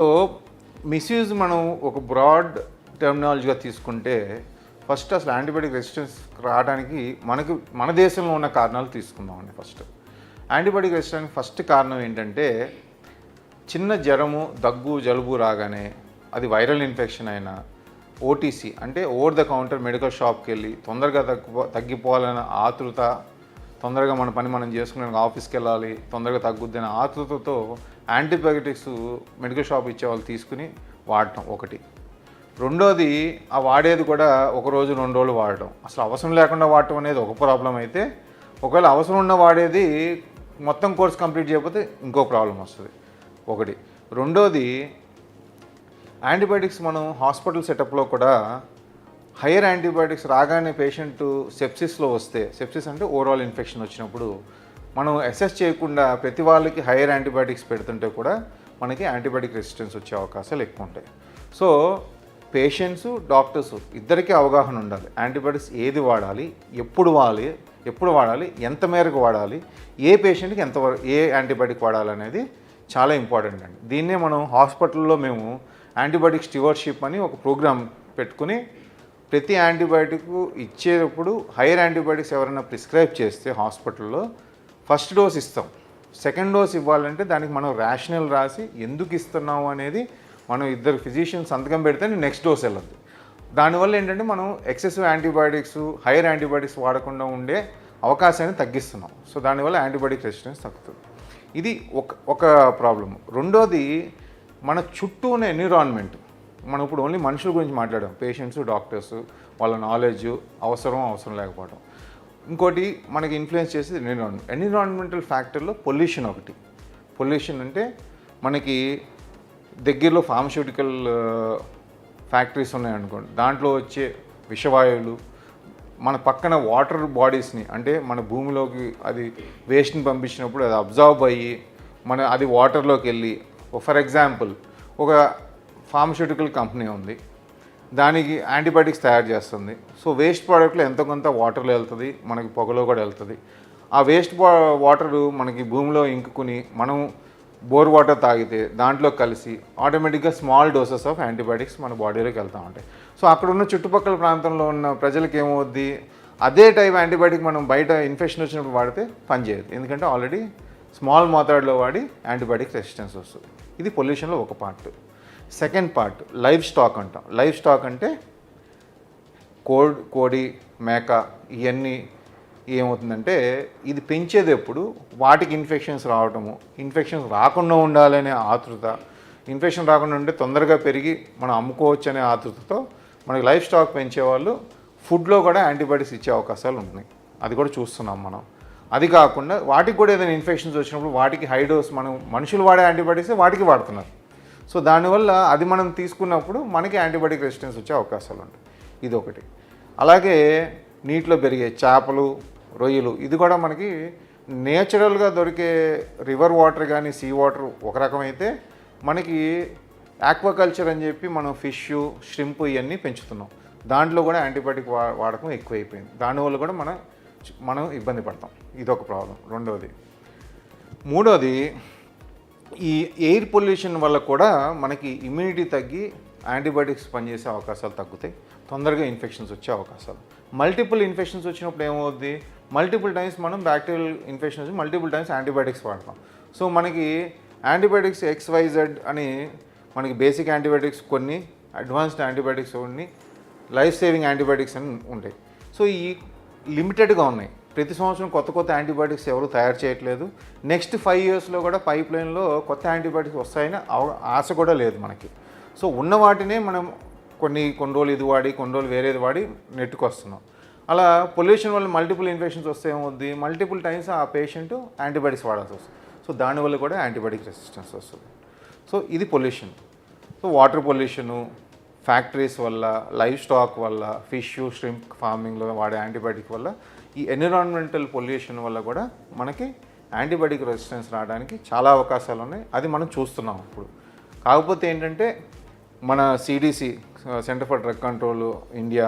So misuse మనం ఒక broad టెర్మినాలజీగా తీసుకుంటే ఫస్ట్ అసలు యాంటీబయాటిక్ రెసిస్టెన్స్ రావడానికి మన దేశంలో ఉన్న కారణాలు తీసుకుందామండి. యాంటీబయాటిక్ రెసిస్టెన్స్ ఫస్ట్ కారణం ఏంటంటే చిన్న జ్వరము, దగ్గు, జలుబు రాగానే అది వైరల్ ఇన్ఫెక్షన్ అయినా ఓటీసీ అంటే ఓవర్ ద కౌంటర్ మెడికల్ షాప్కి వెళ్ళి తొందరగా తగ్గిపోవాలన్న ఆతృత, తొందరగా మన పని మనం చేసుకునే ఆఫీస్కి వెళ్ళాలి, తొందరగా తగ్గుద్ది అనే ఆతృతతో యాంటీబయాటిక్స్ మెడికల్ షాప్ ఇచ్చే వాళ్ళు తీసుకుని వాడటం ఒకటి. రెండోది ఆ వాడేది కూడా ఒక రోజు 2 రోజులు వాడటం, అసలు అవసరం లేకుండా వాడటం అనేది ఒక ప్రాబ్లం అయితే, ఒకవేళ అవసరం ఉన్న వాడేది మొత్తం కోర్స్ కంప్లీట్ చేయకపోతే ఇంకో ప్రాబ్లం వస్తుంది ఒకటి. రెండోది యాంటీబయాటిక్స్ మనం హాస్పిటల్ సెటప్లో కూడా హైయర్ యాంటీబయాటిక్స్ రాగానే పేషెంట్ సెప్సిస్లో వస్తే, సెప్సిస్ అంటే ఓవరాల్ ఇన్ఫెక్షన్ వచ్చినప్పుడు మనం అసెస్ చేయకుండా ప్రతి వాళ్ళకి హైయర్ యాంటీబయాటిక్స్ పెడుతుంటే కూడా మనకి యాంటీబయాటిక్ రెసిస్టెన్స్ వచ్చే అవకాశాలు ఎక్కువ ఉంటాయి. సో పేషెంట్స్, డాక్టర్స్ ఇద్దరికీ అవగాహన ఉండాలి. యాంటీబయాటిక్స్ ఏది వాడాలి, ఎప్పుడు వాడాలి, ఎంత మేరకు వాడాలి, ఏ పేషెంట్కి ఏ యాంటీబయాటిక్ వాడాలి అనేది చాలా ఇంపార్టెంట్ అండి. దీన్నే మనం హాస్పిటల్లో మేము యాంటీబయాటిక్ స్టివర్షిప్ అని ఒక ప్రోగ్రామ్ పెట్టుకుని ప్రతి యాంటీబయాటిక్ ఇచ్చేటప్పుడు హైయర్ యాంటీబయాటిక్స్ ఎవరైనా ప్రిస్క్రైబ్ చేస్తే హాస్పిటల్లో ఫస్ట్ డోస్ ఇస్తాం. సెకండ్ డోస్ ఇవ్వాలంటే దానికి మనం రేషనల్ రాసి ఎందుకు ఇస్తున్నాము అనేది మనం ఇద్దరు ఫిజిషియన్స్ సంతకం పెడితే నెక్స్ట్ డోస్ వెళ్ళద్దు. దానివల్ల ఏంటంటే మనం ఎక్సెసివ్ యాంటీబయాటిక్స్, హైయర్ యాంటీబయాటిక్స్ వాడకుండా ఉండే అవకాశాన్ని తగ్గిస్తున్నాం. సో దానివల్ల యాంటీబయాటిక్ రెసిస్టెన్స్ తగ్గుతుంది. ఇది ఒక ప్రాబ్లము. రెండోది మన చుట్టూ ఉన్న ఎన్విరాన్మెంట్. మనం ఇప్పుడు ఓన్లీ మనుషుల గురించి మాట్లాడాం, పేషెంట్స్, డాక్టర్స్, వాళ్ళ నాలెడ్జ్, అవసరం లేకపోవడం. ఇంకోటి మనకి ఇన్ఫ్లుయెన్స్ చేసేది ఎన్విరాన్మెంటల్ ఫ్యాక్టర్లో పొల్యూషన్ ఒకటి. పొల్యూషన్ అంటే మనకి దగ్గరలో ఫార్మస్యూటికల్ ఫ్యాక్టరీస్ ఉన్నాయనుకోండి, దాంట్లో వచ్చే విషవాయువులు, మన పక్కన వాటర్ బాడీస్ని అంటే మన భూమిలోకి అది వేస్ట్ని పంపించినప్పుడు అది అబ్జర్వ్ అయ్యి అది వాటర్లోకి వెళ్ళి, ఫర్ ఎగ్జాంపుల్ ఒక ఫార్మస్యూటికల్ కంపెనీ ఉంది, దానికి యాంటీబయాటిక్స్ తయారు చేస్తుంది. సో వేస్ట్ ప్రోడక్ట్లో ఎంతో కొంత వాటర్లో వెళ్తుంది, మనకి పొగలో కూడా వెళ్తుంది. ఆ వేస్ట్ వాటరు మనకి భూమిలో ఇంకుని మనం బోర్ వాటర్ తాగితే దాంట్లో కలిసి ఆటోమేటిక్గా స్మాల్ డోసెస్ ఆఫ్ యాంటీబయాటిక్స్ మన బాడీలోకి వెళ్తూ ఉంటాయి. సో అక్కడ ఉన్న చుట్టుపక్కల ప్రాంతంలో ఉన్న ప్రజలకు ఏమవుద్ది, అదే టైప్ యాంటీబయాటిక్ మనం బయట ఇన్ఫెక్షన్ వచ్చినప్పుడు వాడితే పనిచేయదు, ఎందుకంటే ఆల్రెడీ స్మాల్ మోతాడులో వాడి యాంటీబయాటిక్ రెసిస్టెన్స్ వస్తుంది. ఇది పొల్యూషన్లో ఒక part. Second part live stock అంటాం. లైవ్ స్టాక్ అంటే కోడి, మేక, ఇవన్నీ ఏమవుతుందంటే ఇది పెంచేది ఎప్పుడు వాటికి ఇన్ఫెక్షన్స్ రావటము, ఇన్ఫెక్షన్స్ రాకుండా ఉండాలనే ఆతృత, ఇన్ఫెక్షన్ రాకుండా ఉంటే తొందరగా పెరిగి మనం అమ్ముకోవచ్చు అనే ఆతృతతో మనకి లైఫ్ స్టాక్ పెంచేవాళ్ళు ఫుడ్లో కూడా యాంటీబయాటిక్స్ ఇచ్చే అవకాశాలు ఉన్నాయి. అది కూడా చూస్తున్నాం మనం. అది కాకుండా వాటికి కూడా ఏదైనా ఇన్ఫెక్షన్స్ వచ్చినప్పుడు వాటికి హై డోస్, మనం మనుషులు వాడే యాంటీబయాటిక్స్ వాటికి వాడుతున్నారు. సో దానివల్ల అది మనం తీసుకున్నప్పుడు మనకి యాంటీబయాటిక్ రెసిస్టెన్స్ వచ్చే అవకాశాలు ఉంటాయి. ఇది ఒకటి. అలాగే నీటిలో పెరిగే చేపలు, రొయ్యలు, ఇది కూడా మనకి నేచురల్గా దొరికే రివర్ వాటర్ కానీ సీ వాటర్ ఒక రకమైతే, మనకి ఆక్వాకల్చర్ అని చెప్పి మనం ఫిష్, ష్రింప్ ఇవన్నీ పెంచుతున్నాం. దాంట్లో కూడా యాంటీబయాటిక్ వాడకం ఎక్కువైపోయింది. దానివల్ల కూడా మనం ఇబ్బంది పడతాం. ఇదొక ప్రాబ్లం. రెండోది. మూడోది ఈ ఎయిర్ పొల్యూషన్ వల్ల కూడా మనకి ఇమ్యూనిటీ తగ్గి యాంటీబయాటిక్స్ పనిచేసే అవకాశాలు తగ్గుతాయి, తొందరగా ఇన్ఫెక్షన్స్ వచ్చే అవకాశాలు. మల్టిపుల్ ఇన్ఫెక్షన్స్ వచ్చినప్పుడు ఏమవుద్ది, మల్టిపుల్ టైమ్స్ మనం బ్యాక్టీరియల్ ఇన్ఫెక్షన్ వచ్చి మల్టిపుల్ టైమ్స్ యాంటీబయాటిక్స్ వాడతాం. సో మనకి యాంటీబయాటిక్స్ XYZ అని మనకి బేసిక్ యాంటీబయాటిక్స్ కొన్ని, అడ్వాన్స్డ్ యాంటీబయాటిక్స్ కొన్ని, లైఫ్ సేవింగ్ యాంటీబయాటిక్స్ అని ఉంటాయి. సో ఈ లిమిటెడ్గా ఉన్నాయి. ప్రతి సంవత్సరం కొత్త యాంటీబయాటిక్స్ ఎవరు తయారు చేయట్లేదు. నెక్స్ట్ 5 ఇయర్స్లో కూడా పైప్ లైన్లో కొత్త యాంటీబయాటిక్స్ వస్తాయని ఆశ కూడా లేదు మనకి. సో ఉన్న వాటినే మనం కొన్ని రోజులు ఇది వాడి, కొన్ని రోజులు వేరేది వాడి నెట్టుకొస్తున్నాం. అలా పొల్యూషన్ వల్ల మల్టిపుల్ ఇన్ఫెక్షన్స్ వస్తే ఏమవుద్ది, మల్టిపుల్ టైమ్స్ ఆ పేషెంట్ యాంటీబయాటిక్స్ వాడాల్సి వస్తుంది. సో దానివల్ల కూడా యాంటీబయాటిక్ రెసిస్టెన్స్ వస్తుంది. సో ఇది pollution. So water pollution, factories వల్ల, లైవ్ స్టాక్ వల్ల, ఫిష్, ష్రింప్ ఫార్మింగ్లో వాడే యాంటీబయాటిక్ వల్ల, ఈ ఎన్విరాన్మెంటల్ పొల్యూషన్ వల్ల కూడా మనకి యాంటీబయాటిక్ రెసిస్టెన్స్ రావడానికి చాలా అవకాశాలు ఉన్నాయి. అది మనం చూస్తున్నాం ఇప్పుడు. కాకపోతే ఏంటంటే మన CDC, centre for drug control India,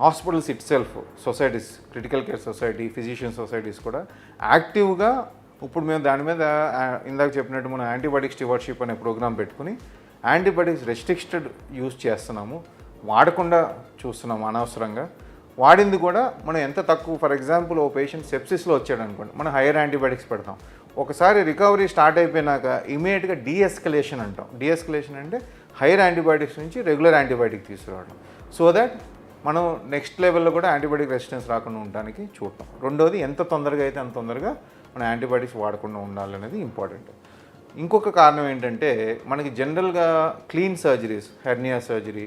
hospitals it self, societies, critical care society, physician societies కూడా యాక్టివ్గా ఇప్పుడు మేము దాని మీద ఇందాక చెప్పినట్టు మనం యాంటీబయాటిక్ స్టివర్షిప్ అనే ప్రోగ్రామ్ పెట్టుకుని యాంటీబయాటిక్స్ రెస్ట్రిక్టెడ్ యూజ్ చేస్తున్నాము, వాడకుండా చూస్తున్నాము అనవసరంగా. వాడింది కూడా మనం ఎంత తక్కువ, ఫర్ ఎగ్జాంపుల్ ఓ పేషెంట్ సెప్సిస్లో వచ్చాడు అనుకోండి, మనం హైయర్ యాంటీబయాటిక్స్ పెడతాం. ఒకసారి రికవరీ స్టార్ట్ అయిపోయినాక ఇమీడియట్గా డీఎస్కలేషన్ అంటాం. డీఎస్కలేషన్ అంటే హైయర్ యాంటీబయాటిక్స్ నుంచి రెగ్యులర్ యాంటీబయాటిక్ తీసుకురావడం, సో దట్ మనం నెక్స్ట్ లెవెల్లో కూడా యాంటీబయాటిక్ రెసిస్టెన్స్ రాకుండా ఉండడానికి చూడటం. రెండోది, ఎంత తొందరగా అయితే అంత తొందరగా మనం యాంటీబయాటిక్స్ వాడకుండా ఉండాలనేది ఇంపార్టెంట్. ఇంకొక కారణం ఏంటంటే మనకి జనరల్గా clean surgeries, hernia surgery,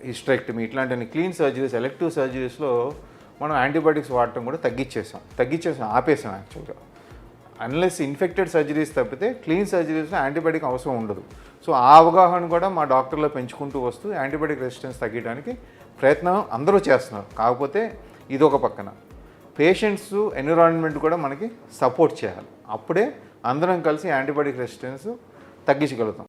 hysterectomy ఇట్లాంటి క్లీన్ సర్జరీస్, ఎలెక్టివ్ సర్జరీస్లో మనం యాంటీబయాటిక్స్ వాడటం కూడా తగ్గించేసాం, ఆపేసాం యాక్చువల్గా. అన్లెస్ ఇన్ఫెక్టెడ్ సర్జరీస్ తప్పితే క్లీన్ సర్జరీస్లో యాంటీబయాటిక్ అవసరం ఉండదు. సో ఆ అవగాహన కూడా మా డాక్టర్లో పెంచుకుంటూ వస్తూ యాంటీబయాటిక్ రెసిస్టెన్స్ తగ్గడానికి ప్రయత్నం అందరూ చేస్తున్నారు. కాకపోతే ఇదొక పక్కన పేషెంట్స్, ఎన్విరాన్మెంట్ కూడా మనకి సపోర్ట్ చేయాలి. అప్పుడే అందరం కలిసి యాంటీబయాటిక్ రెసిస్టెన్స్ తగ్గించగలుగుతాం.